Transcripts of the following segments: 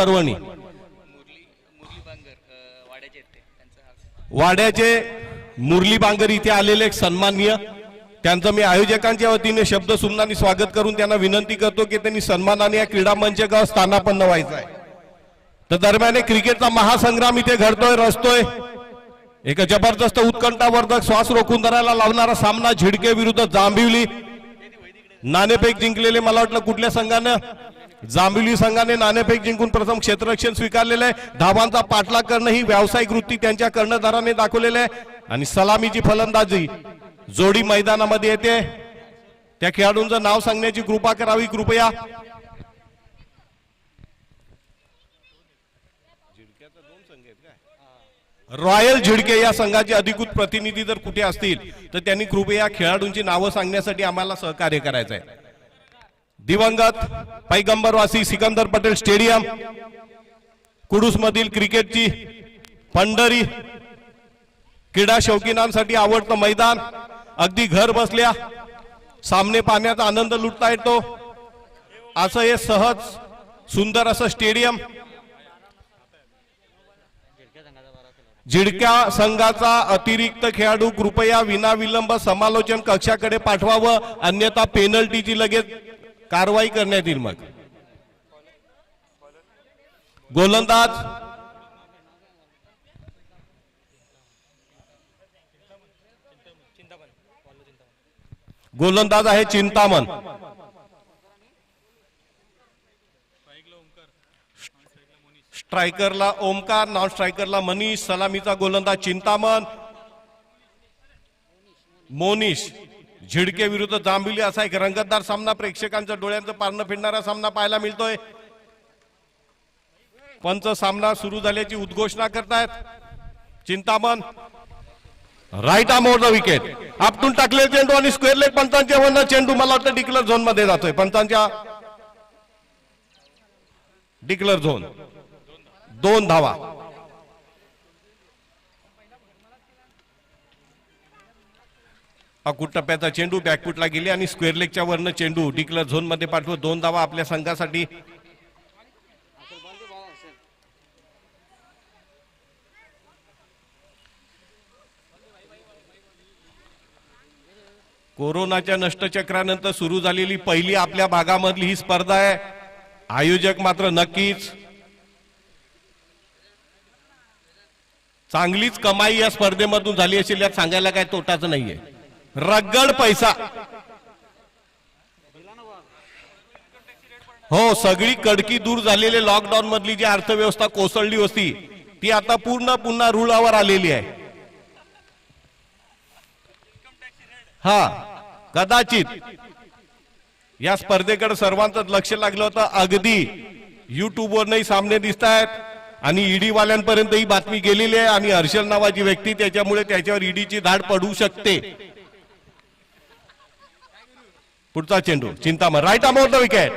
पर्वणी वाड्याचे मुरली बांगर इथे आलेले एक सन्माननीय, त्यांचं मी आयोजकांच्या वतीने शब्द सुमनाने स्वागत करून त्यांना विनंती करतो की त्यांनी सन्मानाने या क्रीडा मंचावर स्थानापन्न व्हायचं आहे। तर दरम्यान क्रिकेटचा महासंग्राम इथे घडतोय रचतोय। एक जबरदस्त उत्कंठावर्धक श्वास रोखून धरायला लावणारा सामना झिडके विरुद्ध जांभिवली। नाणेफेक जिंकलेले मला वाटलं कुठल्या संघाने, जांभिवली संघाने नाणेफेक जिंकून प्रथम क्षेत्ररक्षण स्वीकारलेले आहे। धावांचा पाठलाग करणं ही व्यावसायिक वृत्ती त्यांच्या कर्णधाराने दाखवलेली आहे आणि सलामीची फलंदाजी जोडी मैदानामध्ये येते। त्या खेळाडूंचं नाव सांगण्याची कृपा करावी कृपया। रॉयल झिडके या संघाचे अधिकृत प्रतिनिधी जर कुठे असतील तर त्यांनी कृपया खेळाडूंची नावं सांगण्यासाठी आम्हाला सहकार्य करायचं आहे। दिवंगत पैगंबरवासी सिकंदर पटेल स्टेडियम कुडूस मधील क्रिकेटची पंढरी, क्रीडा शौकीनांसाठी आवडतं मैदान, अगदी घर बसल्या सामने पाहण्याचा आनंद लुटता येतो असं हे सहज सुंदर असं स्टेडियम। झिडक्या संघाचा अतिरिक्त खेळाडू कृपया विनाविलंब समालोचन कक्षाकडे पाठवावं, अन्यथा पेनल्टीची लगेच कारवाई करण्यात येईल। मग गोलंदाज आहे चिंतामण। स्ट्रायकरला ओमकार, नॉन स्ट्रायकरला मनीष, सलामीचा गोलंदाज चिंतामण। मोनिश झिडके विरुद्ध जांभिवली असा एक रंगतदार सामना, प्रेक्षकांच्या डोळ्यांचं पारणं फिरणारा सामना पाहायला मिळतोय। पंच सामना सुरू झाल्याची उद्घोषणा करतायत। Chintaman right arm over the wicket, आपटून टाकले चेंडू आणि स्क्वेअर लेग पंचांच्या वरनं चेंडू मला वाटतं डिक्लेअर झोन मध्ये जातोय। पंचांच्या डिक्लेअर झोन, 2 धावा। अकुट टप्प्याचा चेंडू बॅकफुटला गेली आणि स्क्वेअर लेगच्या वरनं चेंडू डिक्लेअर झोन मध्ये पाठवून 2 धावा आपल्या संघासाठी। कोरोनाच्या नष्टचक्रानंतर सुरू झालेली पहिली आपल्या भागामधली ही स्पर्धा आहे। आयोजक मात्र नक्कीच चांगलीच कमाई या स्पर्धेमधून झाली असेल, यात सांगायला काय तोटाच नाहीये। रगड पैसा, हो सगळी कडकी दूर झालेली लॉकडाऊन मधली जी अर्थव्यवस्था कोसळली होती ती आता पुन्हा रुळावर आलेली आहे। हा कदाचित या स्पर्धेकडे सर्वांचं लक्ष लागलं होतं। अगदी युट्यूबवरही सामने दिसत आहेत आणि ईडी वाल्यांपर्यंत ही बातमी गेलेली आहे आणि हर्षल नावाची व्यक्ती त्याच्यामुळे त्याच्यावर ईडीची धाड पडू शकते। पुढचा चेंडू Chintaman, right arm over the wicket,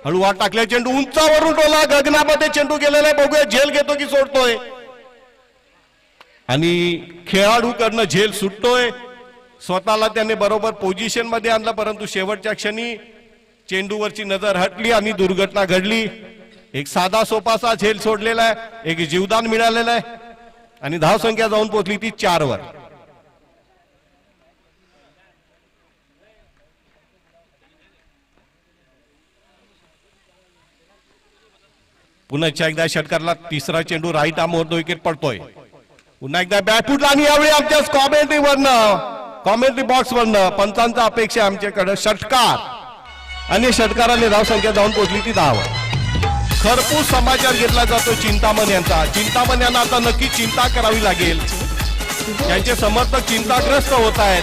हळू वाट टाकल्या चेंडू उंचावरून टोला, गगनामध्ये चेंडू गेलेला आहे। बघूया झेल घेतो की सोडतोय आणि खेळाडूकडनं झेल सुटतोय। स्वतःला त्याने बरोबर पोझिशन मध्ये आणलं, परंतु शेवटच्या क्षणी चेंडूवरची नजर हटली आणि दुर्घटना घडली। एक साधा सोपासा झेल सोडलेला आहे, एक जीवदान मिळालेलं आहे आणि धावसंख्या जाऊन पोहोचली ती 4 वर। पुन्हा एकदा षटकाराला तिसरा चेंडू right arm over the wicket पडतोय। पुन्हा एकदा बॅटफुटला आणि यावेळी आमच्या कॉमेंट्री बॉक्स वरनं पंचांचा अपेक्षा आमच्याकडे षटकार आणि षटकाराने धावसंख्या जाऊन पोहोचली ती 10 वर। खरपूस समाचार घेतला जातो चिंतामण यांचा। चिंतामण यांना आता नक्की चिंता करावी लागेल, त्यांचे समर्थक चिंताग्रस्त होत आहेत।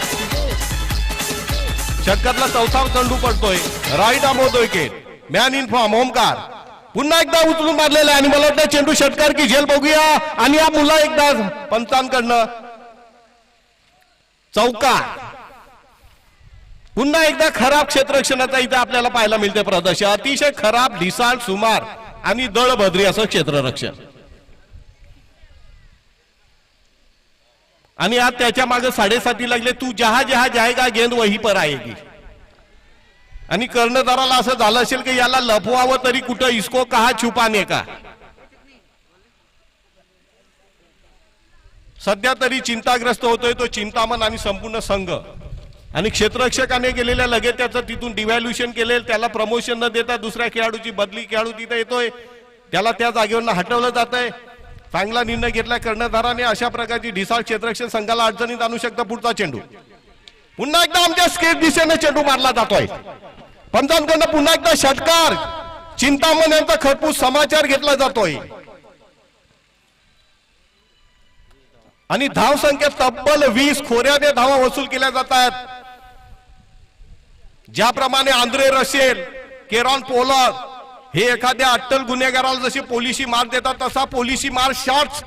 षटकाराला चौथा चेंडू पडतोय, right arm over the wicket, man in form Omkar पुन्हा एकदा उचलून मारलेला आहे आणि मला वाटतं चेंडू षटकार की झेल बघूया आणि या पुन्हा एकदा पंचांकडनं चौकार। पुन्हा एकदा खराब क्षेत्ररक्षणाचा इथे आपल्याला पाहायला मिळते प्रदर्शन, अतिशय खराब, ढिसाळ, सुमार आणि दळभद्री असं क्षेत्ररक्षण। आणि आज त्याच्या मागे 7.5 लागले, तू जहा जहा जाएगा गेंद वही पर आएगी। आणि कर्णधाराला असं झालं असेल की याला लपवावं तरी कुठं, इसको कहा छुपाने का, सध्या तरी चिंताग्रस्त होतोय तो चिंतामण आणि संपूर्ण संघ। आणि क्षेत्ररक्षकाने केलेल्या लगेच त्याचं तिथून डिव्हॅल्युएशन केलेलं, त्याला प्रमोशन न देता दुसऱ्या खेळाडूची बदली खेळाडू तिथे येतोय, त्याला त्या जागेवरनं हटवलं जात आहे। चांगला निर्णय घेतला कर्णधाराने। अशा प्रकारची ढिसाळ क्षेत्ररक्षण संघाला अडचणीत आणू शकता। पुढचा चेंडू पुन्हा एकदा आमच्या स्केट दिशेने चेंडू मारला जातोय। पंचांकडनं पुन्हा एकदा षटकार। चिंतामण यांचा खरपूस समाचार घेतला जातोय आणि धाव संख्या तब्बल 20 खोऱ्याने धावा वसूल केल्या जातात। ज्याप्रमाणे आंद्रे रसेल, केरॉन पोलार्ड हे एखाद्या अट्टल गुन्हेगाराला जशी पोलिसी मार देतात तसा पोलिसी मार शॉट्स।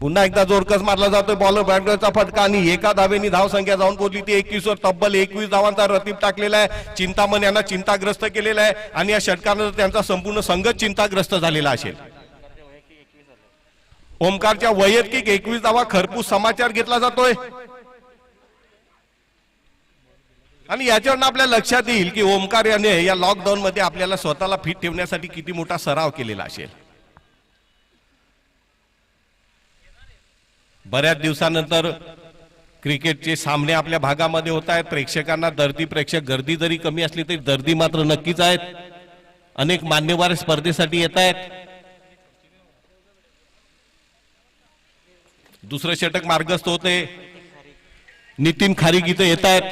पुन्हा एकदा जोरकस मारला जातोय। बॉलर बॅटचा फटका आणि एका धावेने धाव संख्या जाऊन पोहोचली ती 21 वर। तब्बल 21 धावांचा रतीब टाकलेला आहे। चिंतामण यांना चिंताग्रस्त केलेला आहे आणि या षटकानंतर त्यांचा संपूर्ण संघ चिंताग्रस्त झालेला असेल। ओमकारच्या वैयक्तिक 21 धावा खरपूस समाचार घेतला जातोय आणि याच्यावरून आपल्या लक्षात येईल की ओमकार याने या लॉकडाऊन मध्ये आपल्याला स्वतःला फिट ठेवण्यासाठी किती मोठा सराव केलेला असेल। बऱ्याच दिवसानंतर क्रिकेटचे सामने आपल्या भागामध्ये होत आहेत। प्रेक्षकांना प्रेक्षक गर्दी जरी कमी असली तरी गर्दी मात्र नक्कीच आहेत। अनेक मान्यवर स्पर्धेसाठी येत आहेत। दुसरं षटक मार्गस्थ होते। नितीन खारीक इथे येत आहेत,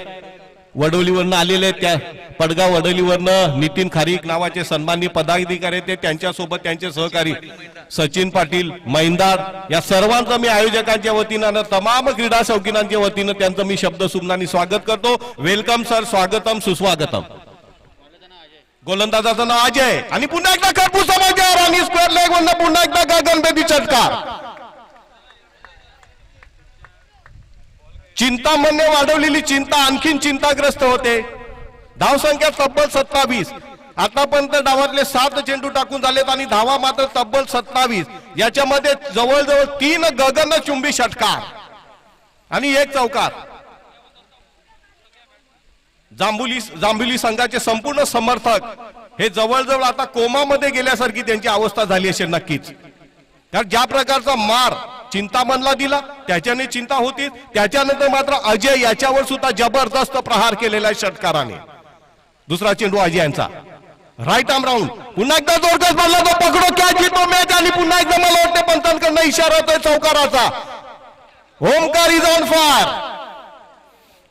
वडोलीवरनं आलेले। त्या पडगाव वडोलीवरनं नितीन खारीक नावाचे सन्माननीय पदाधिकारी ते त्यांच्यासोबत त्यांचे सहकारी सचिन पाटील मैंदार या सर्वांचं मी आयोजकांच्या वतीनं तमाम क्रीडा शौकीनांच्या वतीनं त्यांचं मी शब्द सुमनाने स्वागत करतो। वेलकम सर, स्वागतम सुस्वागतम। गोलंदाजाचं नाव अजय आणि पुन्हा एकदा खरपूस समाचार आणि स्क्वेअर लेग वरनं पुन्हा एकदा गगनभेदी षटकार। चिंतामणने वाढवलेली चिंता आणखीन चिंताग्रस्त होते। धाव संख्या तब्बल 27। आतापर्यंत डावातले 7 चेंडू टाकून झालेत आणि धावा मात्र तब्बल 27। याच्यामध्ये जवळजवळ 3 गगनचुंबी षटकार आणि 1 चौकार। जांभुली संघाचे संपूर्ण समर्थक हे जवळजवळ आता कोमामध्ये गेल्यासारखी त्यांची अवस्था झाली असेल नक्कीच। कारण ज्या प्रकारचा मार चिंतामणला दिला त्याच्याने चिंता होती, त्याच्यानंतर मात्र अजय याच्यावर सुद्धा जबरदस्त प्रहार केलेला आहे षटकाराने। दुसरा चेंडू अजय यांचा राईट आर्म राऊंड। पुन्हा एकदा जोरदार बोलला तो पकडो क्या जीतो मॅच आणि पुन्हा एकदा मला वाटते पंचांकडनं इशारा होतोय चौकाराचा। Omkar is on fire.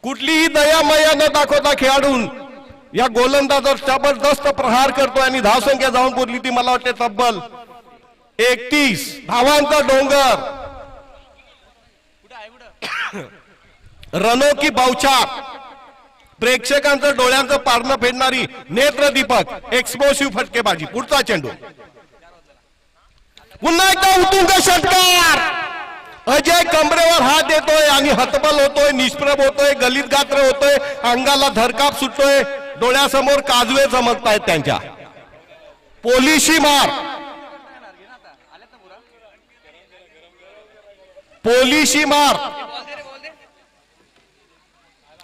कुठलीही दया मया न दाखवता खेळाडून या गोलंदाजावर जबरदस्त प्रहार करतोय आणि धाव संख्या जाऊन पोहोचली ती मला वाटते तब्बल 31 धावांचा डोंगर। रनो की बौछार, प्रेक्षकांचं डोळ्यांचं पारणं फेडणारी नेत्रदीपक एक्सप्लोसिव्ह फटकेबाजी। पुढचा चेंडू पुन्हा एकदा उतुंग षटकार। अजय कमरेवर हात देतोय आणि हतबल होतोय, निष्प्रभ होतोय, गलित गात्र होतोय, अंगाला धरकाप सुटतोय, डोळ्यासमोर काजवे चमकतायत त्यांच्या। पोलिशी मार, पोलिशी मार।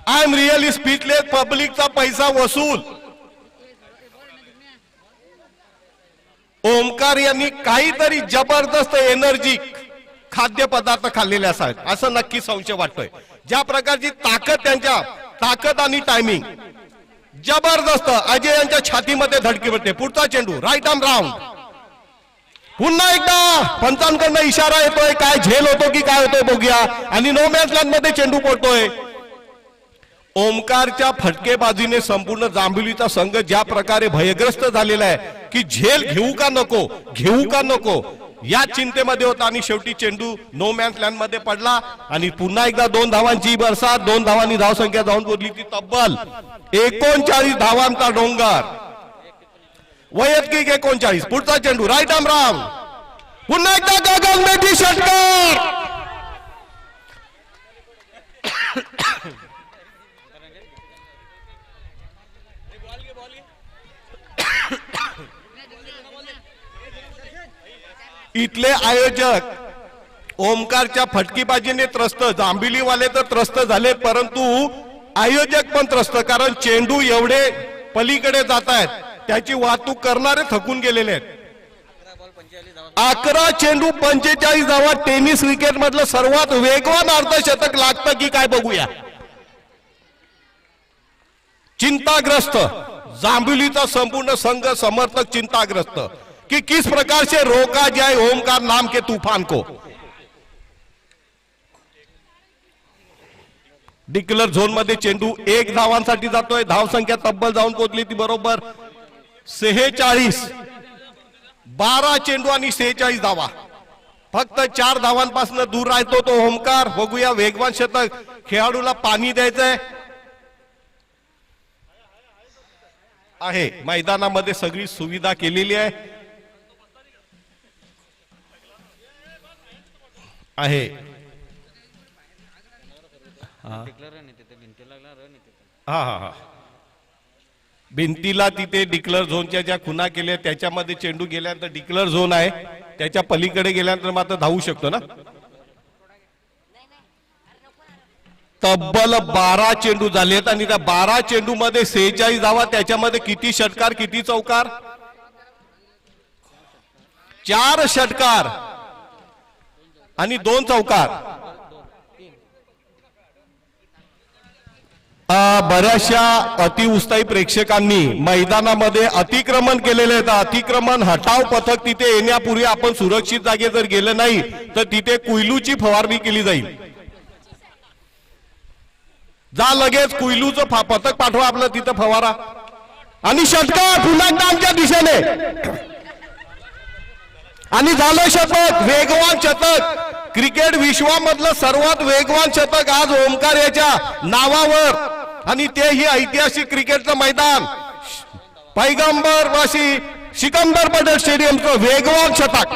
I am really speechless. पब्लिकचा पैसा वसूल। ओमकार यांनी काहीतरी जबरदस्त एनर्जी खाद्यपदार्थ खाल्लेले असावेत असं नक्की संशय वाटतोय। ज्या प्रकारची ताकद आणि टायमिंग जबरदस्त अजय यांच्या छातीमध्ये धडकी पडते। पुढचा चेंडू राईट आर्म राऊंड। पुन्हा एकदा पंचांकडनं इशारा येतोय, काय झेल होतो की काय होतोय बघूया आणि नो मॅच लँड मध्ये चेंडू पडतोय। ओमकारच्या फटकेबाजीने संपूर्ण जांभुलीचा संघ ज्या प्रकारे भयग्रस्त झालेला आहे की झेल घेऊ का नको या चिंतेमध्ये होता आणि शेवटी चेंडू नो मॅच लँड मध्ये पडला आणि पुन्हा एकदा 2 धावांची बरसात। 2 धावांनी धाव संख्या जाऊन पोहोचली ती तब्बल 39 धावांचा डोंगर। वैयक्तिक 39। पुढचा चेंडू राईट आर्म राऊंड। पुन्हा एकदा गगनभेदी षटकार। इथले आयोजक ओमकारच्या फटकीबाजीने त्रस्त, जांभिलीवाले तर त्रस्त झाले परंतु आयोजक पण त्रस्त, कारण चेंडू एवढे पलीकडे जात आहेत त्याची वाहतूक करणारे थकून गेलेले आहेत। 11 चेंडू 45 धावा. टेनिस क्रिकेट मधलं सर्वात वेगवान अर्धशतक लागतं की काय बघूया. चिंताग्रस्त जांभुलीचा संपूर्ण संघ समर्थक चिंताग्रस्त कि किस प्रकार से रोका जाए ओमकार नाम के तूफान को. डिक्लेअर झोन मध्ये चेंडू 1 धावांसाठी जातोय. धावसंख्या तब्बल जाऊन पोहोचली ती बरोबर 46. 12 चेंडू आणि 46 धावा. फक्त 4 धावांपासून दूर राहतो तो ओमकार. बघूया वेगवान शतक. खेळाडूला पाणी द्यायचंय आहे. मैदानामध्ये सगळी सुविधा केलेली आहे. हा भिंतीला तिथे डिक्लेअर झोनच्या ज्या खुणा केल्या त्याच्यामध्ये चेंडू गेल्यानंतर डिक्लेअर झोन आहे. त्याच्या पलीकडे गेल्यानंतर मात्र धावू शकतो ना. तब्बल 12 चेंडू झालेत आणि त्या 12 चेंडू मध्ये 46 धावा. त्याच्यामध्ये किती षटकार किती चौकार. 4 षटकार आणि 2 चौकार. बऱ्याचशा अतिउत्साही प्रेक्षकांनी मैदानामध्ये अतिक्रमण केलेले आहेत. अतिक्रमण हटाव पथक तिथे येण्यापूर्वी आपण सुरक्षित जागे जर गेलं नाही तर तिथे कुयलूची फवारणी केली जाईल. जा लगेच कुयलूचं पथक पाठवा आपलं तिथं फवारा. आणि षटकार पुन्हा एकदा आमच्या दिशेने आणि झालं शतक. वेगवान शतक. क्रिकेट विश्वामधलं सर्वात वेगवान शतक आज ओमकार याच्या नावावर. आणि तेही ऐतिहासिक क्रिकेटचं मैदान पैगंबर वाशी सिकंदर पटेल स्टेडियमचं वेगवान शतक.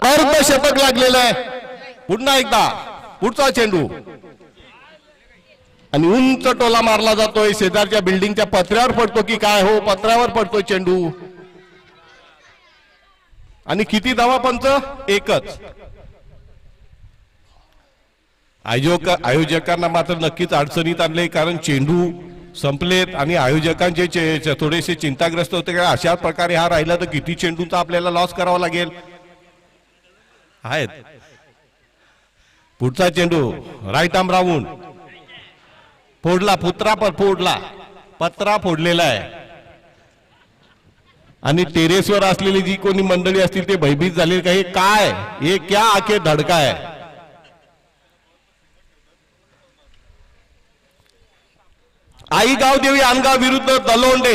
अर्धशतक लागलेलं आहे. पुन्हा एकदा पुढचा चेंडू आणि उंच टोला मारला जातोय. शेजारच्या बिल्डिंगच्या पत्र्यावर पडतो की काय. हो पत्र्यावर पडतोय चेंडू. आणि किती धावा पंच. 1च. आयोजकांना मात्र नक्कीच अडचणीत आणले कारण चेंडू संपलेत आणि आयोजकांचे थोडेसे चिंताग्रस्त होते. अशा प्रकारे हा राहिला तर किती चेंडूचा आपल्याला लॉस करावा लागेल. आहेत. पुढचा चेंडू राईट आर्म राऊंड फोडला. पत्रा फोडलेला आहे. आणि टेरेसवर असलेली जी कोणी मंडळी असतील ते भयभीत झाले. काही काय हे क्या आखे धडका आहे. आई गावदेवी अनगाव विरुद्ध दलोंडे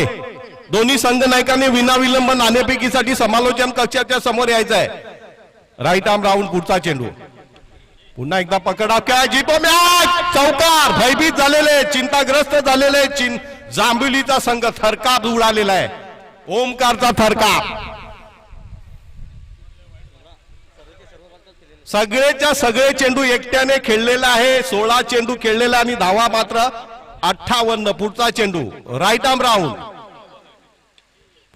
दोन्ही संघ नायकांनी विनाविलंब नाणेफेकीसाठी समालोचन कक्षाच्या समोर यायचं आहे. राईट आर्म राऊंड पुढचा चेंडू पुन्हा एकदा पकडा. काय जितो मॅच. चौकार. भयभीत झालेले चिंताग्रस्त झालेले जांभुलीचा संघ थरकाप उडालेला आहे. ओमकारचा थरकाप. सगळेच्या सगळे चेंडू एकट्याने खेळलेला आहे. 16 चेंडू खेळलेला आणि धावा मात्र 58. पुढचा चेंडू राईट आर्म राऊंड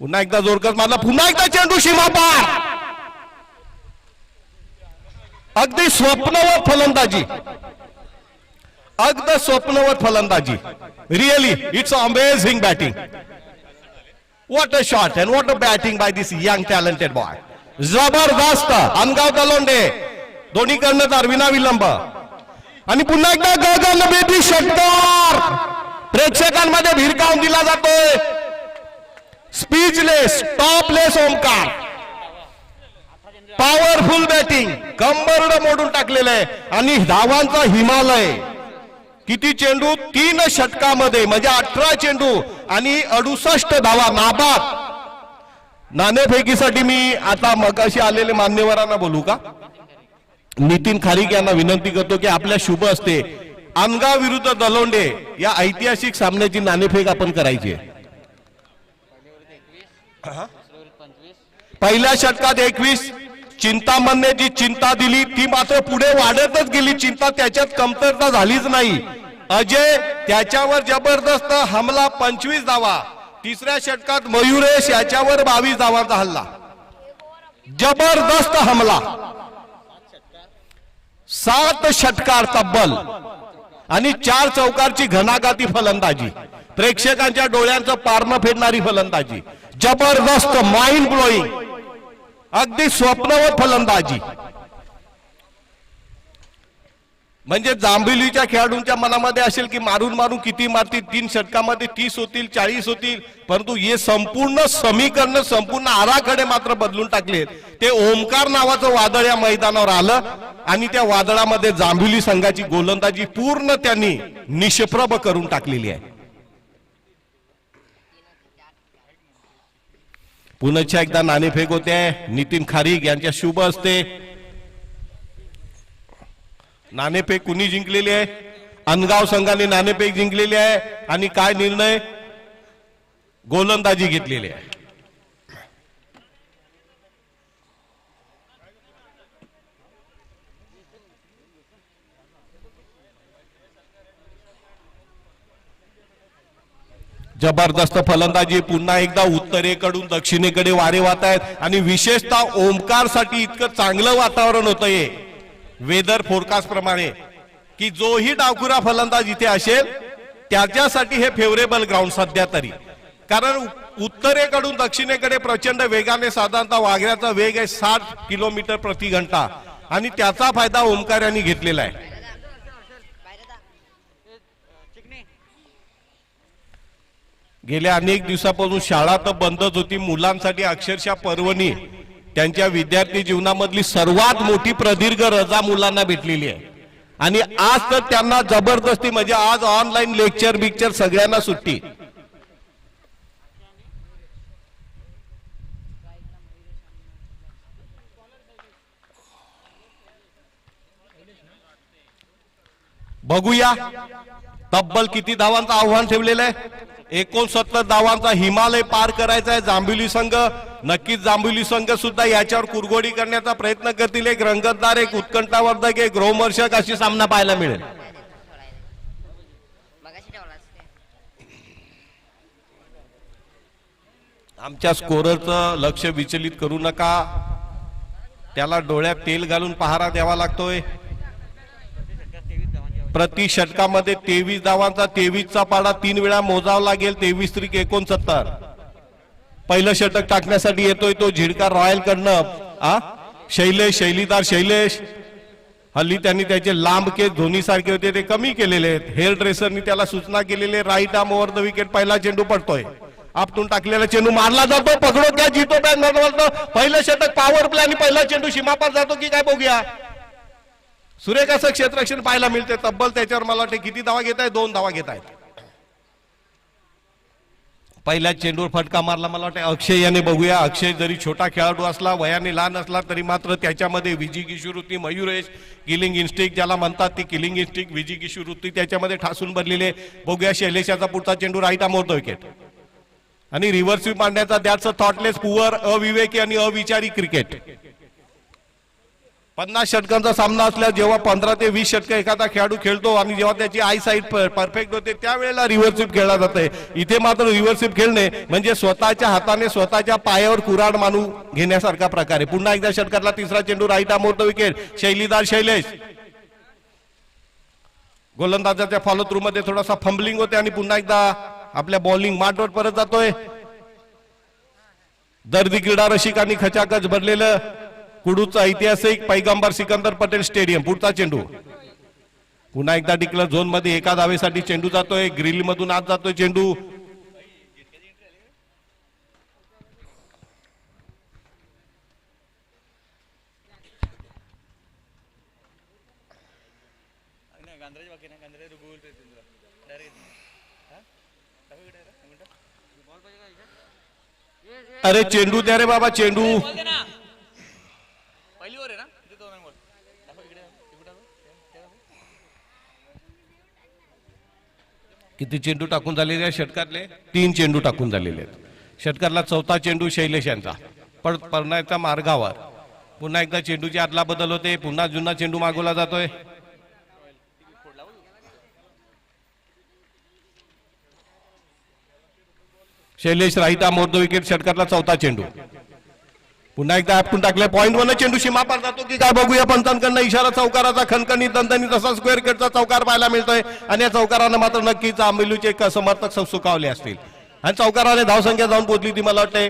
पुन्हा एकदा जोरकर मारला. पुन्हा एकदा चेंडू सीमा पार. अगदी स्वप्नवत फलंदाजी. अगदी स्वप्नवत फलंदाजी. Really it's amazing batting. What a shot and what a batting by this young talented boy. जबरदस्त. अनगाव दलोंडे दोन्ही कर्णधार विनाविलंब आणि पुन्हा एकदा गगनभेदी षटकार. प्रेक्षकांमध्ये भिरकावून दिला जातोय. Speechless topless Omkar. Powerful batting. कंबरड मोडून टाकलेलं आहे आणि धावांचा हिमालय. किती चेंडू. 3 षटकामध्ये म्हणजे 18 चेंडू आणि 68 धावा. नाबाद. नाणेफेकीसाठी मी आता मगाशी आलेले मान्यवरांना बोलू का. नितीन खारीक यांना विनंती करतो की आपल्या शुभ असते अनगाव विरुद्ध दलोंडे या ऐतिहासिक सामन्याची नाणेफेक आपण करायची. पहिल्या षटकात 21. चिंतामणने जी चिंता दिली ती मात्र पुढे वाढतच गेली. चिंता त्याच्यात कमतरता झालीच नाही. अजय त्याच्यावर जबरदस्त हमला. 25 धावा. तिसऱ्या षटकात मयुरेश याच्यावर 22 धावांचा हल्ला. जबरदस्त हमला. 7 षटकार तब्बल आणि 4 चौकारची घणाघाती फलंदाजी. प्रेक्षकांच्या डोळ्यांचं पारणं फेडणारी फलंदाजी, जबरदस्त, माइंड ब्लोईंग, अगदी स्वप्नवत फलंदाजी. म्हणजे जांभिलीच्या खेळाडूंच्या मनामध्ये असेल की मारून मारून किती मारतील, 3 षटकामध्ये 30 होतील, 40 होतील, परंतु हे संपूर्ण समीकरण, संपूर्ण आराखडे मात्र बदलून टाकले. ते ओमकार नावाचं वादळ या मैदानावर आलं आणि त्या वादळामध्ये जांभिली संघाची गोलंदाजी पूर्ण त्यांनी निष्प्रभ करून टाकलेली आहे. पुन्हा एकदा नाणेफेक होते. नितीन खारीक यांच्या शुभ असते. नाणेफेक कुणी जिंकलेली आहे? अनगाव संघाने नाणेफेक जिंकलेली आहे. आणि काय निर्णय? गोलंदाजी घेतलेली आहे. जबरदस्त फलंदाजी. पुन्हा एकदा उत्तरेकडून दक्षिणेकडे वारे वाहत आहेत आणि विशेषतः ओमकारसाठी इतकं चांगलं वातावरण होतंय वेदर फोरकास्ट प्रमाणे की जोही डावखुरा फलंदाज इथे असेल त्याच्यासाठी हे फेवरेबल ग्राउंड सध्या तरी. कारण उत्तरेकडून दक्षिणेकडे प्रचंड वेगाने साधारणतः वाघऱ्याचा वेग आहे 60 किलोमीटर प्रति घंटा आणि त्याचा फायदा ओमकार यांनी घेतलेला आहे. गेल्या अनेक दिवसापासून शाळा तर बंदच होती. मुलांसाठी अक्षरशः पर्वणी, त्यांच्या विद्यार्थी जीवनामधली सर्वात मोठी प्रदीर्घ रजा मुलांना भेटलेली आहे. आणि आज तर त्यांना जबरदस्ती, म्हणजे आज ऑनलाईन लेक्चर बिक्चर सगळ्यांना सुट्टी. बघूया तब्बल किती धावांचं आव्हान ठेवलेलं आहे. 69 धावांचा हिमालय पार करायचा आहे. जांभिली संघ, नक्कीच जांभिली संघ सुद्धा याच्यावर कुरघोडी करण्याचा प्रयत्न करतील. एक रंगतदार, एक उत्कंठावर्धक, एक रोमहर्षक अशी सामना पाहायला मिळेल. आमच्या स्कोररचं लक्ष विचलित करू नका. त्याला डोळ्यात तेल घालून पहारा द्यावा लागतोय. प्रति षटकामध्ये 23 धावांचा 23चा पाडा 3 वेळा मोजावा लागेल. 23 त्रिक 69. पहिलं षटक टाकण्यासाठी येतोय तो झिडका रॉयल कडनं शैलेश, शैलीदार शैलेश. हल्ली त्यांनी त्याचे लांब केस धोनी सारखे होते ते कमी केलेले आहेत. हेअर ड्रेसरनी त्याला सूचना केलेली. Right arm over the wicket. पहिला चेंडू पडतोय. आपटून टाकलेला चेंडू मारला जातो. पकडो त्या जितो पहिलं षटक पॉवर प्ले आणि पहिला चेंडू सीमापार जातो की काय बघूया. सुरेख असं क्षेत्ररक्षण पाहायला मिळते. तब्बल त्याच्यावर मला वाटते किती धावा घेत आहे? 2 धावा घेत आहेत. पहिल्या चेंडूवर फटका मारला मला वाटतं अक्षय याने. बघूया अक्षय जरी छोटा खेळाडू असला, वयाने लहान असला तरी मात्र त्याच्यामध्ये विजी किशोरवृत्ती, मयुरेश, किलिंग इन्स्टिंक्ट ज्याला म्हणतात ती किलिंग इन्स्टिंक्ट, विजी किशोरवृत्ती त्याच्यामध्ये ठासून भरलेले. बघूया शैलेशाचा पुढचा चेंडू राईट आर्म ओव्हर द विकेट. आणि रिव्हर्स स्वीप मांडण्याचा दॅट्स अ थॉटलेस, पुअर, अविवेकी आणि अविचारी क्रिकेट. 50 षटकांचा सामना असल्यास जेव्हा 15 ते 20 षटक एखादा खेळाडू खेळतो आणि जेव्हा त्याची आय साईट परफेक्ट होते त्यावेळेला रिव्हर्स स्वीप खेळला जाते. इथे मात्र रिव्हर्स स्वीप खेळणे म्हणजे स्वतःच्या हाताने स्वतःच्या पायावर कुऱ्हाड मानू घेण्यासारखा प्रकार आहे. पुन्हा एकदा षटकातला तिसरा चेंडू right arm over the wicket. शैलीदार शैलेश. गोलंदाजाच्या फॉलो थ्रू मध्ये थोडासा फंबलिंग होते आणि पुन्हा एकदा आपल्या बॉलिंग मार्टवर परत जातोय. दर्दी क्रीडा रसिकांनी खचाखच भरलेलं कुडूचा ऐतिहासिक पैगंबर सिकंदर पटेल स्टेडियम. पुढचा चेंडू पुन्हा एकदा डिक्लेअर झोन मध्ये एका धावेसाठी चेंडू जातोय. ग्रिल मधून आत जातोय चेंडू. अरे चेंडू द्या रे बाबा, चेंडू. किती चेंडू टाकून झालेले आहेत षटकातले? 3 चेंडू टाकून झालेले आहेत. षटकातला चौथा चेंडू शैलेश यांचा पुन्हा एकदा मार्गावर. पुन्हा एकदा चेंडूची आदला बदल होते. पुन्हा जुना चेंडू मागवला जातोय. Shailesh right arm over the wicket. षटकातला चौथा चेंडू. पुन्हा एकदा आपण टाकले पॉईंट वन चेंडू सीमा पार जातो की काय बघूया पंचांकडनं इशारा चौकाराचा खणखणीत दणदणीत तसा स्क्वेअर गेटचा चौकार पाहायला मिळतोय आणि या चौकारानं मात्र नक्कीच आंबिलूचे समर्थक सुकावले असतील आणि चौकाराने धावसंख्या जाऊन पोहोचली ती मला वाटते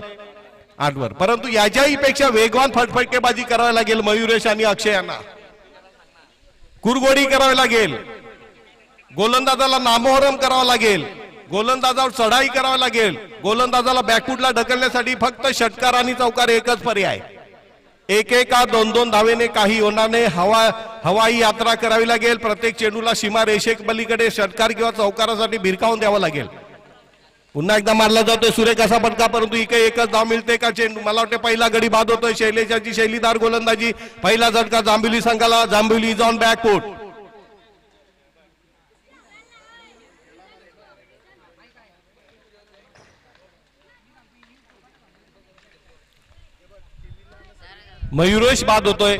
8 वर परंतु याच्याही पेक्षा वेगवान फटफटकेबाजी करावी लागेल मयुरेश आणि अक्षय यांना कुरगोडी करावी लागेल गोलंदाजाला नामोहरम करावं लागेल गोलंदाजावर चढाई करावी लागेल गोलंदाजाला बॅकफुटला ढकलण्यासाठी फक्त षटकार आणि चौकार एकच पर्याय एक एका 2-2 धावेने काही होणार नाही हवाई यात्रा करावी लागेल प्रत्येक चेंडूला सीमा रेषेक पलीकडे षटकार किंवा चौकारासाठी भिरकावून द्यावं लागेल पुन्हा एकदा मारला जातोय सुरेख असा फटका परंतु इथे एकच धाव मिळते का चेंडू मला वाटते पहिला गडी बाद होतोय शैलेशाची शैलीदार गोलंदाजी पहिला झटका जांभिवली संघाला Jambhivali is on back foot Mayuresh बाद होतोय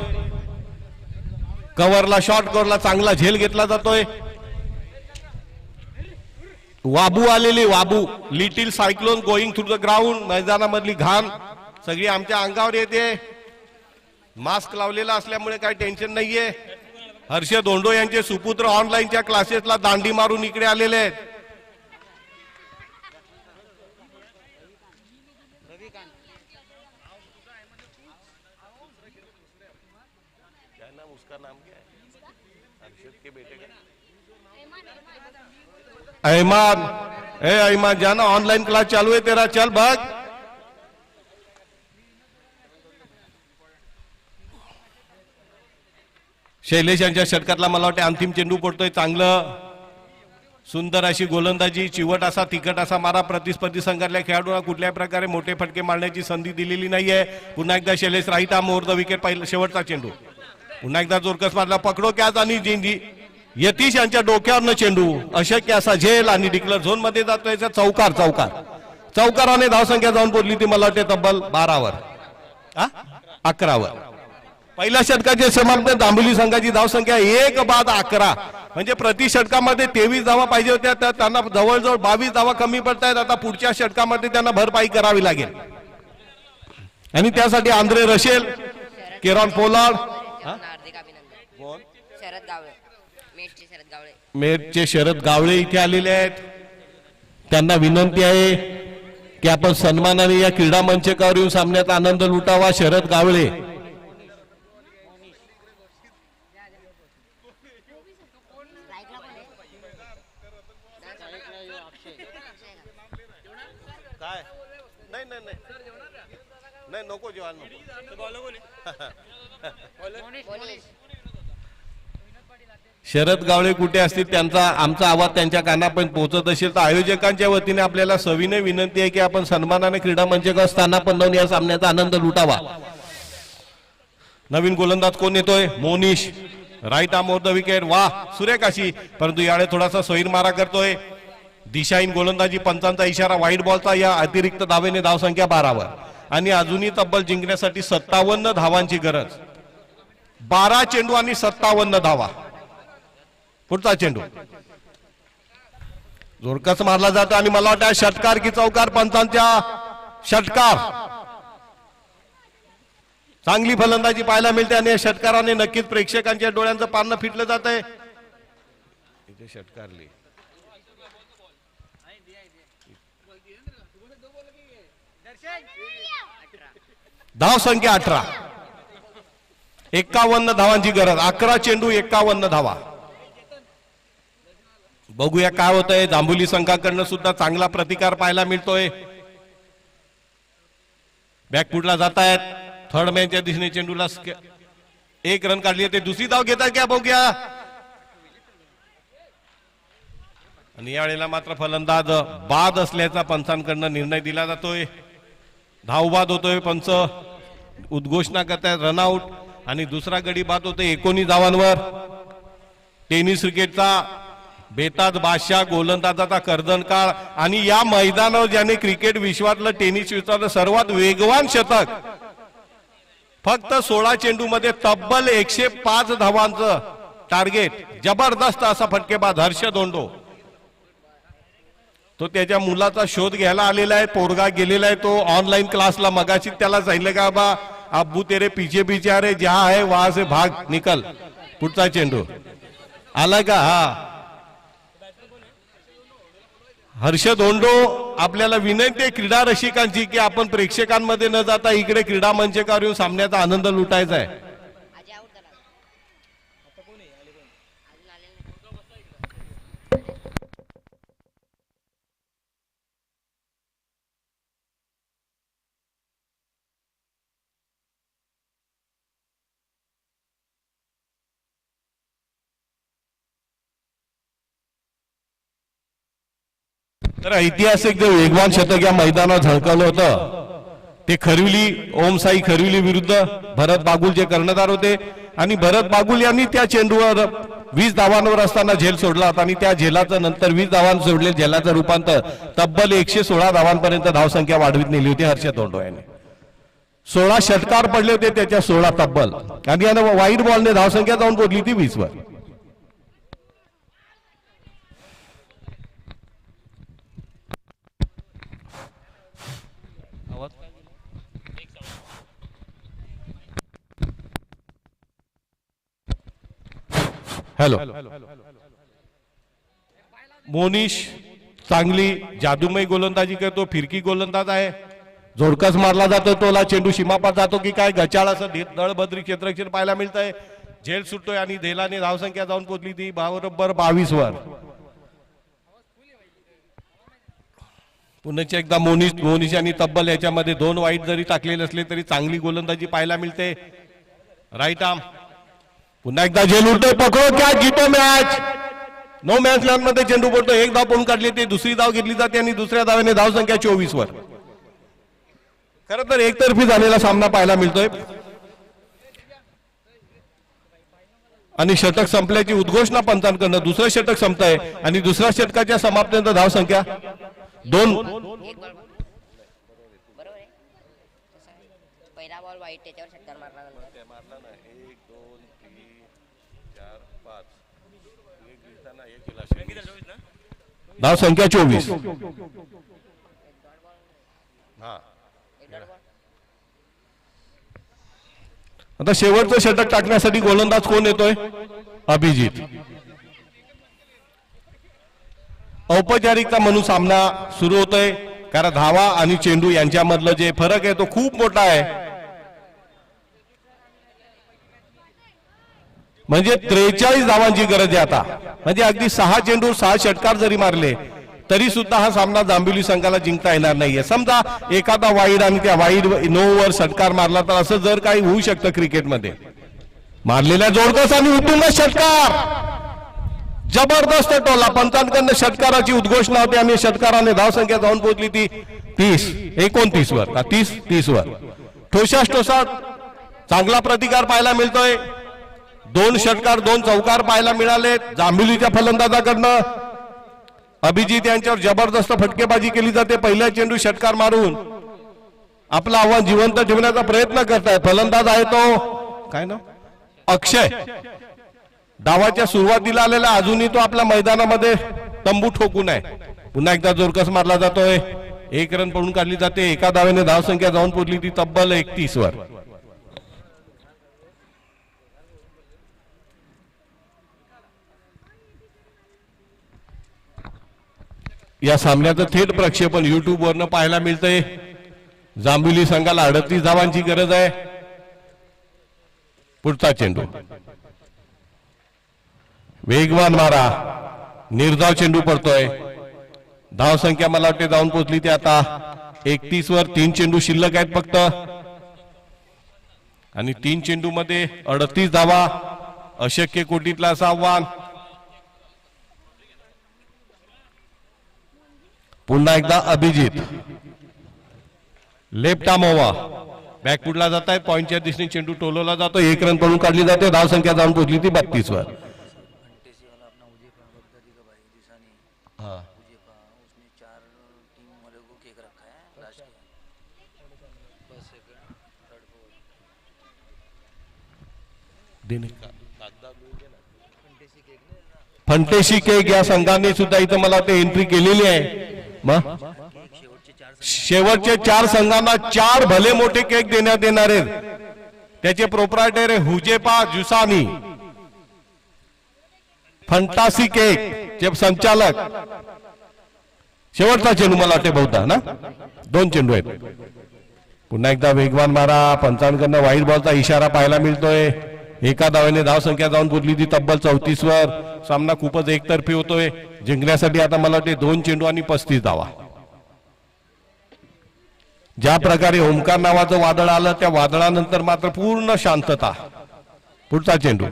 कव्हरला शॉर्ट कव्हरला चांगला झेल घेतला जातोय वाबू आलेली वाबू little cyclone going through the ground मैदानामधली घाण सगळी आमच्या अंगावर येते मास्क लावलेला असल्यामुळे काही टेन्शन नाहीये हर्ष धोंडो यांचे सुपुत्र ऑनलाईनच्या क्लासेसला दांडी मारून इकडे आलेले आहेत अहमान ए अहमान जाना ऑनलाइन क्लास चालू है तेरा चल भाग शैलेश यांच्या षटकातला मला वाटतं अंतिम चेंडू पडतोय चांगलं सुंदर अशी गोलंदाजी चिवट असा तिखट असा मारा प्रतिस्पर्धी संघातल्या खेळाडूंना कुठल्याही प्रकारे मोठे फटके मारण्याची संधी दिलेली नाहीये पुन्हा एकदा शैलेश राहिता मोर द विकेट पहिला शेवटचा चेंडू पुन्हा एकदा जोरकस मारला पकडो कॅच आणि जिंजी यतीश यांच्या डोक्यावरनं चेंडू अशक्य असा झेल आणि डिक्लेअर झोन मध्ये जातोय चौकार चौकार चौकाराने धावसंख्या जाऊन पोहोचली ती मला वाटते तब्बल 12 वर 11 वर पहिल्या षटकाचे समाप्त दांभिवली संघाची धावसंख्या 1 बाद 11 म्हणजे प्रति षटकामध्ये 23 धावा पाहिजे होत्या तर त्यांना जवळजवळ 22 धावा कमी पडतायत आता पुढच्या षटकामध्ये त्यांना भरपाई करावी लागेल आणि त्यासाठी आंद्रे रशेल केरॉन पोलार्ड मेरचे शरद गावळे इथे आलेले आहेत त्यांना विनंती आहे की आपण सन्मानाने या क्रीडा मंचकावर येऊन सामन्यात आनंद लुटावा शरद गावळे काय नाही नाही नाही नको जेवण शरद गावळे कुठे असतील त्यांचा आमचा आवाज त्यांच्या कानापर्यंत पोहोचत असेल तर आयोजकांच्या वतीने आपल्याला सविनय विनंती आहे की आपण सन्मानाने क्रीडा मंचकावर स्थानापन्न या सामन्याचा आनंद लुटावा नवीन गोलंदाज कोण येतोय Monish right arm off the wicket वाह सुरेख अशी परंतु यावेळी थोडासा सोयीर मारा करतोय दिशाहीन गोलंदाजी पंचांचा इशारा व्हाईट बॉलचा या अतिरिक्त धावेने धावसंख्या 12 वर आणि अजूनही तब्बल जिंकण्यासाठी 57 धावांची गरज 12 चेंडू आणि 57 धावा पुढचा चेंडू जोरकस मारला जातो आणि मला वाटतं षटकार की चौकार पंचांच्या षटकार चांगली फलंदाजी पाहायला मिळते आणि या षटकाराने नक्कीच प्रेक्षकांच्या डोळ्यांचं पारणं फिटलं जात आहे इथे षटकारली धाव संख्या 18 51 धावांची गरज 11 चेंडू 51 धावा बघूया काय होतंय जांभुली संघाकडनं सुद्धा चांगला प्रतिकार पाहायला मिळतोय बॅकफुटला जात आहेत थर्ड मॅनच्या दिशेने चेंडूला 1 रन काढली ते दुसरी धाव घेतात क्या बघूया आणि यावेळेला मात्र फलंदाज बाद असल्याचा पंचांकडनं निर्णय दिला जातोय धाव बाद होतोय पंच उद्घोषणा करतायत रनआउट आणि दुसरा गडी बाद होतोय 19 धावांवर टेनिस क्रिकेटचा बेताज बादशाह गोलंदाजाचा कर्दनकाळ आणि या मैदानावर ज्याने क्रिकेट विश्वातलं टेनिस विश्वातलं सर्वात वेगवान शतक फक्त 16 चेंडू मध्ये तब्बल 105 धावांचं टार्गेट जबरदस्त असा फटकेबाज हर्ष धोंडो तो त्याच्या मुलाचा शोध घ्यायला आलेला आहे पोरगा गेलेला आहे तो ऑनलाईन क्लासला मगाशी त्याला सांगितलं का बा अब्बू तेरे पीछे पीछे अरे जहां है वहां से भाग निकल. पुढचा चेंडू आला का? हा, हर्ष धोंडो. आपल्याला विनंती आहे क्रीडा रसिकांची की आपण प्रेक्षकांमध्ये न जाता इकडे क्रीडा मंचकावर येऊन सामन्याचा आनंद लुटायचा आहे. तर ऐतिहासिक जे वेगवान शतक या मैदानात झळकवलं होतं ते खरविली ओमसाई खरविली विरुद्ध भरत बागुल जे कर्णधार होते. आणि भरत बागुल यांनी त्या चेंडूवर 20 धावांवर असताना झेल सोडला होता आणि त्या झेलाचं नंतर 20 धावांवर सोडले झेलाचं रूपांतर तब्बल 116 धावांपर्यंत धावसंख्या वाढवीत नेली होती हर्ष धोंडो यांनी. 16 षटकार पडले होते त्याच्या 16 तब्बल आणि यानं वाईड बॉलने धावसंख्या जाऊन पोहोचली ती 20 वर. हॅलो, मोनिश चांगली जादूमय गोलंदाजी करतो, फिरकी गोलंदाज आहे. झोडकस मारला जातो, तोला चेंडू सीमापार जातो की काय गचाळ असं दळभद्री क्षेत्रक्षेत्र पाहायला मिळतंय. झेल सुटतोय आणि झेलाने धावसंख्या जाऊन पोहोचली ती बरोबर 22 वर. पुन्हा एकदा मोनिश आणि तब्बल याच्यामध्ये 2 वाईट जरी टाकलेले असले तरी चांगली गोलंदाजी पाहायला मिळते. राईट आर्म पुन्हा एकदा झेल उलटोय, पकडो क्या जीतो मॅच. नो मॅच लँड मध्ये चेंडू पडतो, एक धाव पळून काढली ती दुसरी धाव घेतली जाते आणि दुसऱ्या धावेने धावसंख्या 24 वर. खरं तर एकतर्फी झालेला सामना पाहायला मिळतोय आणि षटक संपल्याची उद्घोषणा पंचांकडनं. दुसरं षटक संपतंय आणि दुसऱ्या षटकाच्या समाप्तीनंतर धावसंख्या 2. पहिला बॉल वाईट त्याच्यावर षटकार मारला नाही. 1 2 3 4 5 धाव संख्या 24. आता शेवटचं षटक टाकण्यासाठी गोलंदाज कोण येतोय? अभिजित. औपचारिकता म्हणून सामना सुरू होतोय कारण धावा आणि चेंडू यांच्यामधलं जे फरक आहे तो खूप मोठा आहे. म्हणजे 43 धावांची गरज आहे आता. म्हणजे अगदी 6 चेंडू 6 षटकार जरी मारले तरी सुद्धा हा सामना जांभिवली संघाला जिंकता येणार नाहीये. समजा एखादा वाईड आणि त्या वाईड नो वर षटकार मारला तर असं जर काही होऊ शकतं क्रिकेटमध्ये. मारलेल्या जोडकस आणि उठून षटकार जबरदस्त टोला. पंचांकडनं षटकाराची उद्घोषणा होती आणि षटकाराने धावसंख्या जाऊन पोहोचली ती 29 वर का 30 वर. ठोसास चांगला प्रतिकार पाहायला मिळतोय. 2 षटकार 2 चौकार पाहायला मिळाले जांभिवलीच्या फलंदाजाकडनं. अभिजित यांच्यावर जबरदस्त फटकेबाजी केली जाते. पहिल्या चेंडू षटकार मारून आपलं आव्हान जिवंत ठेवण्याचा प्रयत्न करताय. फलंदाज आहे तो काय ना अक्षय. डावाच्या सुरुवातीला आलेला अजूनही तो आपल्या मैदानामध्ये तंबू ठोकून आहे. पुन्हा एकदा जोरकस मारला जातोय. 1 रन पडून काढली जाते. एका धावेने धावसंख्या जाऊन पोहोचली ती तब्बल 31 वर. या सामन्याचं थेट प्रक्षेपण युट्यूब वरनं पाहायला मिळतंय. जांभिवली संघाला 38 धावांची गरज आहे. पुढचा चेंडू वेगवान मारा, निर्धाव चेंडू पडतोय. धावसंख्या मला वाटते जाऊन पोहोचली ती आता 31 वर. 3 चेंडू शिल्लक आहेत फक्त आणि 3 चेंडू मध्ये 38 धावा अशक्य कोटीतलं असं आव्हान. पुन्हा एकदा अभिजित लेफ्ट आर्म ओव्हर बॅकफुटला जात आहे. पॉइंटच्या दिशेने चेंडू टोलवला जातो. 1 रन पडून काढली जाते. धावसंख्या जाऊन पोहोचली ती 32 वर. फंटेशी केक या संघाने सुद्धा इथं मला ते एंट्री केलेली आहे. शेवटचे 4 संघांना 4 भले मोठे केक देण्यात येणार आहेत. त्याचे प्रोप्रायटर हुजेपा जुसानी, फंटासी केक चे संचालक. शेवटचा चेंडू मला वाटते बहुधा ना, 2 चेंडू आहेत. पुन्हा एकदा वेगवान मारा, पंचांकडनं वाईट बॉलचा इशारा पाहायला मिळतोय. एका धावेने धाव संख्या जाऊन पोहोचली ती तब्बल 34 वर. सामना खूपच एकतर्फी होतोय. जिंकण्यासाठी आता मला वाटते 2 चेंडू आणि 35 धावा. ज्या प्रकारे ओमकार नावाचं वादळ आलं त्या वादळानंतर मात्र पूर्ण शांतता. पुढचा चेंडू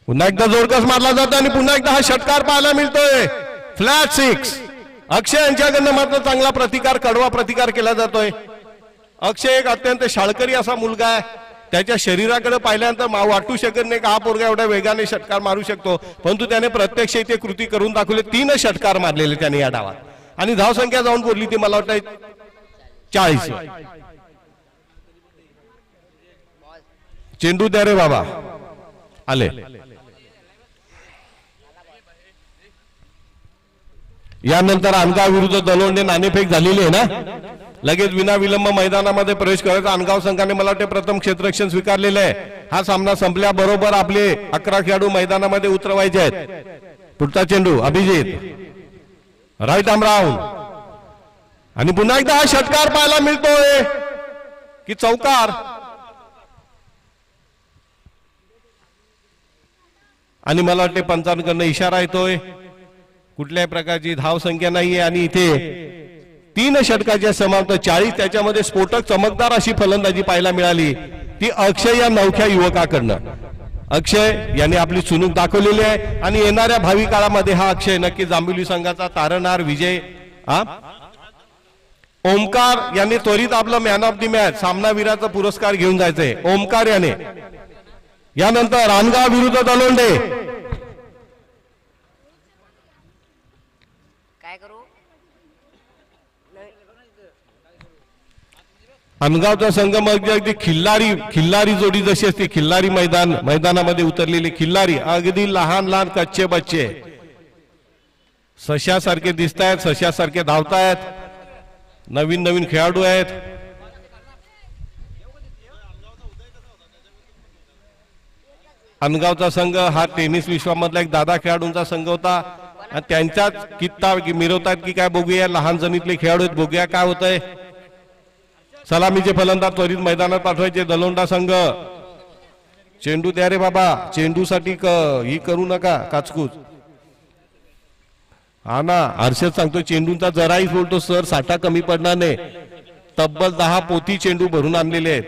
पुन्हा एकदा जोरकस मारला जातो आणि पुन्हा एकदा हा षटकार पाहायला मिळतोय. फ्लॅट 6. अक्षय यांच्याकडनं मात्र चांगला प्रतिकार, कडवा प्रतिकार केला जातोय. अक्षय एक अत्यंत शाळकरी असा मुलगा आहे. त्याच्या शरीराकडे पाहिल्यानंतर वाटू शकत नाही का हा पोरगा एवढ्या वेगाने षटकार मारू शकतो, परंतु त्याने प्रत्यक्ष इथे कृती करून दाखवले. 3 षटकार मारलेले त्याने या डावात आणि धाव संख्या जाऊन बोलली ती मला वाटतं 40. चेंडू द्या रे बाबा. आले. यानंतर अनगाव विरुद्ध दलोंडे नाणेफेक झालेली आहे ना. लगेच विनाविलंब मैदानामध्ये प्रवेश करायचा. अनगाव संघाने मला वाटते प्रथम क्षेत्ररक्षण स्वीकारलेलं आहे. हा सामना संपल्याबरोबर आपले 11 खेळाडू मैदानामध्ये उतरवायचे आहेत. पुढचा चेंडू अभिजित, राईट आर्म राऊंड आणि पुन्हा एकदा हा षटकार पाहायला मिळतोय की चौकार. आणि मला वाटते पंचांकडनं इशारा येतोय. कुठल्याही प्रकारची धाव संख्या नाहीये आणि इथे 3 षटकाच्या समाप्त 40. त्याच्यामध्ये स्फोटक चमकदार अशी फलंदाजी पाहायला मिळाली ती अक्षय या नवख्या युवकाकडनं. अक्षय यांनी आपली चुणूक दाखवलेली आहे आणि येणाऱ्या भावी काळामध्ये हा अक्षय नक्की जांभिवली संघाचा तारणहार विजय. ओमकार यांनी त्वरित आपलं मॅन ऑफ द मॅच सामनावीराचा पुरस्कार घेऊन जायचंय. ओमकार याने. यानंतर अनगाव विरुद्ध दलोंडे. काय करू? अनगावचा संघ मग अगदी खिल्लारी जोडी जशी असते, खिल्लारी मैदानामध्ये उतरलेली खिल्लारी. अगदी लहान लहान कच्चे बच्चे सश्यासारखे दिसत आहेत, सश्यासारखे धावतायत. नवीन नवीन खेळाडू आहेत. अनगावचा संघ हा टेनिस विश्वामधला एक दादा खेळाडूंचा संघ होता. त्यांच्याच कित्ता मिरवतात की काय बघूया. लहान जणीतले खेळाडू आहेत, बघूया काय होतंय. सलामीचे फलंदाज त्वरित मैदानात पाठवायचे दलोंडा संघ. चेंडू द्या रे बाबा. चेंडूसाठी ही करू नका काचकूच. हा ना, हर्षद सांगतो चेंडूंचा जराही बोलतो सर साठा कमी पडणार नाही. तब्बल 10 पोती चेंडू भरून आणलेले आहेत.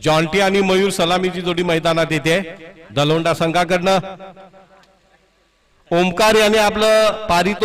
जॉन्टी आणि मयूर सलामीची जोडी मैदानात येते दलोंडा संघाकडनं. ओमकार याने आपलं पारितोषिक